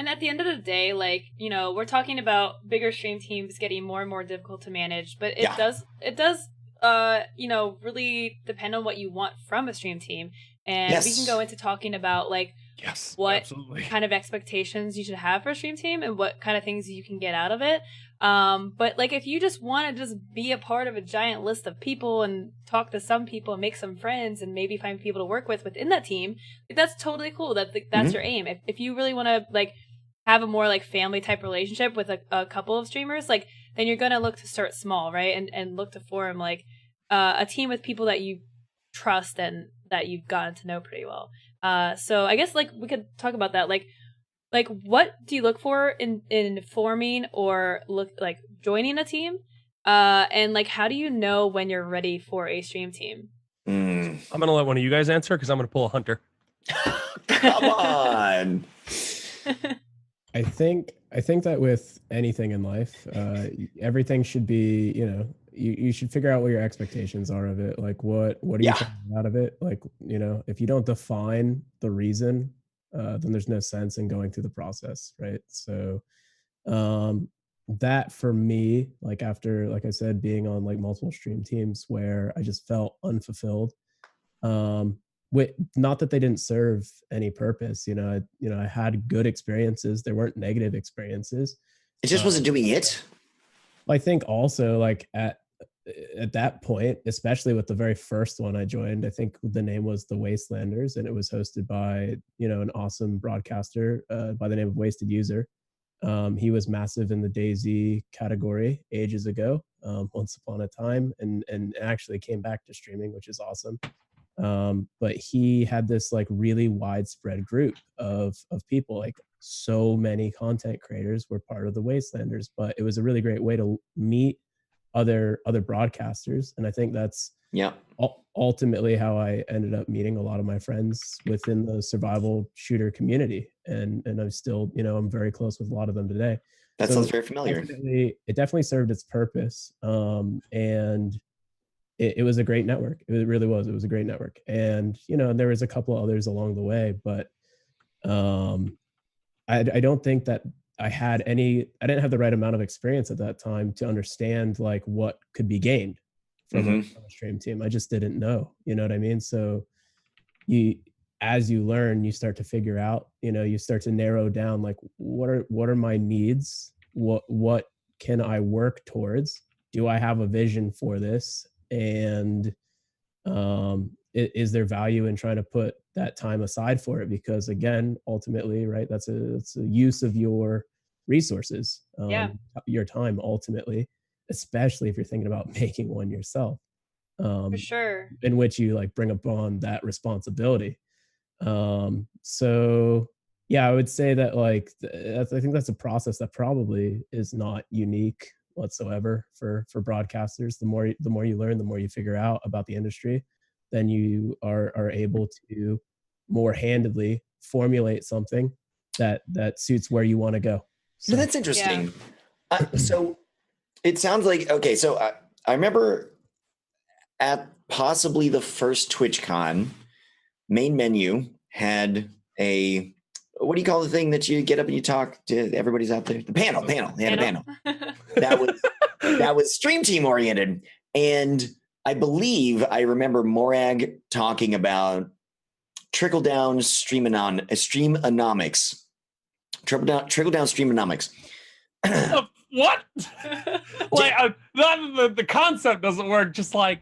And at the end of the day, like, we're talking about bigger stream teams getting more and more difficult to manage, but it does really depend on what you want from a stream team. And we can go into talking about like what kind of expectations you should have for a stream team and what kind of things you can get out of it. But like if you just want to just be a part of a giant list of people and talk to some people and make some friends and maybe find people to work with within that team, like, that's totally cool. That's your aim. If you really want to like have a more like family type relationship with a couple of streamers, like then you're going to look to start small, right? And look to form like a team with people that you trust and that you've gotten to know pretty well. So I guess like we could talk about that. Like what do you look for in forming or joining a team? And like how do you know when you're ready for a stream team? I'm gonna let one of you guys answer because I'm gonna pull a Hunter. Come on. I think that with anything in life, everything should be, you should figure out what your expectations are of it. Like what are you trying out of it? Like, if you don't define the reason, then there's no sense in going through the process. Right. So, that for me, like after, like I said, being on like multiple stream teams where I just felt unfulfilled, not that they didn't serve any purpose, I had good experiences. There weren't negative experiences. It just wasn't doing it. I think also like at that point, especially with the very first one I joined, I think the name was The Wastelanders, and it was hosted by, an awesome broadcaster by the name of Wasted User. He was massive in the DayZ category ages ago, once upon a time, and actually came back to streaming, which is awesome. But he had this like really widespread group of people, like so many content creators were part of the Wastelanders, but it was a really great way to meet other broadcasters. And I think that's ultimately how I ended up meeting a lot of my friends within the survival shooter community. And I'm still, I'm very close with a lot of them today. That sounds very familiar. It definitely served its purpose. And it was a great network. It really was. It was a great network. And, there was a couple of others along the way, but I don't think that I didn't have the right amount of experience at that time to understand like what could be gained from a stream team. I just didn't know, you know what I mean? So as you learn, you start to figure out, you start to narrow down, like, what are my needs? What can I work towards? Do I have a vision for this? And is there value in trying to put that time aside for it? Because again, ultimately, right, it's a use of your resources, your time ultimately, especially if you're thinking about making one yourself. For sure. In which you like bring upon that responsibility. So yeah, I would say that like, I think that's a process that probably is not unique whatsoever for broadcasters. The more you learn, the more you figure out about the industry, then you are able to more handedly formulate something that suits where you want to go. So that's interesting. So it sounds like, okay, so I remember at possibly the first TwitchCon, main menu had a, what do you call the thing that you get up and you talk to everybody's out there? The panel. They had a panel. That was stream team oriented. And I believe I remember Morag talking about trickle down streamonomics. Trickle down streamonomics. What? Like the concept doesn't work. Just like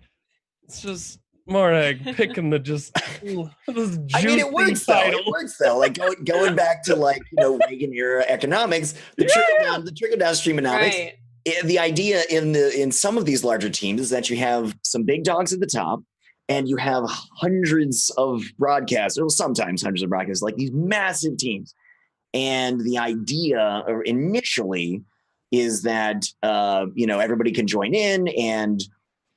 it's just Morag picking the just. This I mean, it works title. though. It works though. Like going back to like Reagan era economics, the trickle down streamonomics. Right. The idea in some of these larger teams is that you have some big dogs at the top, and you have hundreds of broadcasters, or sometimes hundreds of broadcasters, like these massive teams. And the idea, or initially, is that everybody can join in and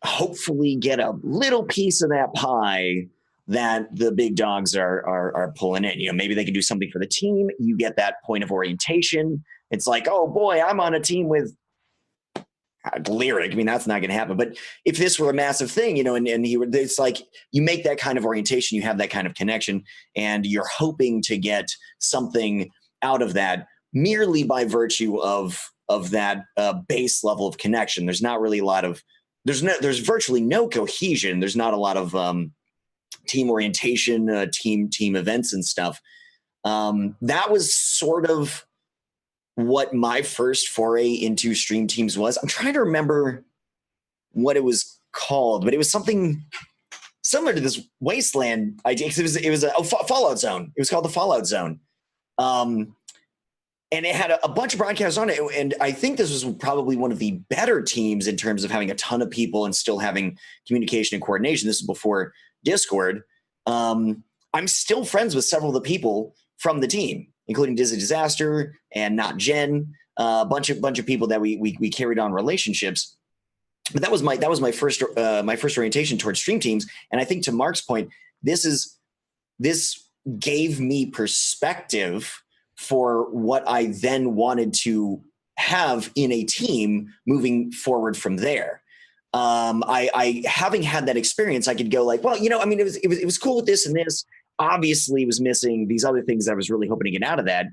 hopefully get a little piece of that pie that the big dogs are pulling in. Maybe they can do something for the team. You get that point of orientation. It's like, oh boy, I'm on a team with Lyric. I mean, that's not going to happen. But if this were a massive thing, it's like you make that kind of orientation, you have that kind of connection, and you're hoping to get something out of that. merely by virtue of that base level of connection. There's not really a lot of there's virtually no cohesion. There's not a lot of team orientation, team events and stuff. That was sort of what my first foray into stream teams was. I'm trying to remember what it was called, but it was something similar to this Wasteland idea. It was a Fallout Zone. It was called the Fallout Zone. And it had a bunch of broadcasts on it. And I think this was probably one of the better teams in terms of having a ton of people and still having communication and coordination. This is before Discord. I'm still friends with several of the people from the team, including Disney Disaster and Not Jen, a bunch of people that we carried on relationships. But that was my first orientation towards stream teams. And I think to Mark's point, this gave me perspective for what I then wanted to have in a team moving forward from there. I having had that experience, I could go like, well, I mean, it was cool with this and this. Obviously, it was missing these other things I was really hoping to get out of that.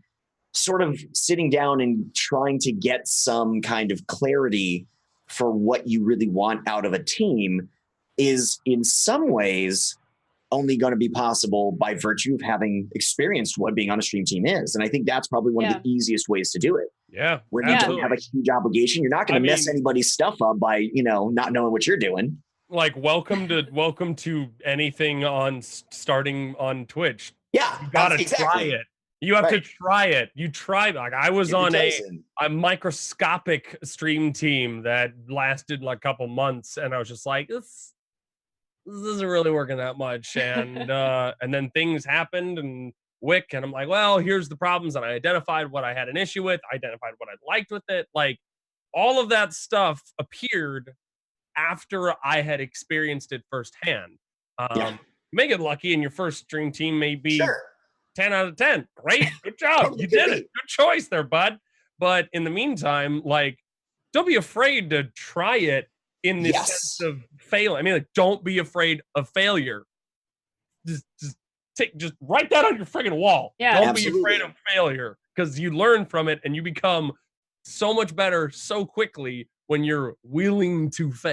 Sort of sitting down and trying to get some kind of clarity for what you really want out of a team is in some ways only going to be possible by virtue of having experienced what being on a stream team is. And I think that's probably one of the easiest ways to do it. Yeah. When you don't have a huge obligation, you're not going to mess anybody's stuff up by, not knowing what you're doing. Like welcome to anything on starting on Twitch. Yeah. You got to try it. You have to try it. You try. Like I was on a microscopic stream team that lasted like a couple months, and I was just like, this isn't really working that much. And and then things happened and and I'm like, well, here's the problems. And I identified what I had an issue with, identified what I liked with it. Like all of that stuff appeared after I had experienced it firsthand. You may get lucky and your first stream team may be 10 out of 10. Great. Good job. You did it. Good choice there, bud. But in the meantime, like, don't be afraid to try it in this sense of fail. I mean, like, don't be afraid of failure. Just write that on your friggin' wall. Yeah, don't be afraid of failure, because you learn from it and you become so much better so quickly when you're willing to fail.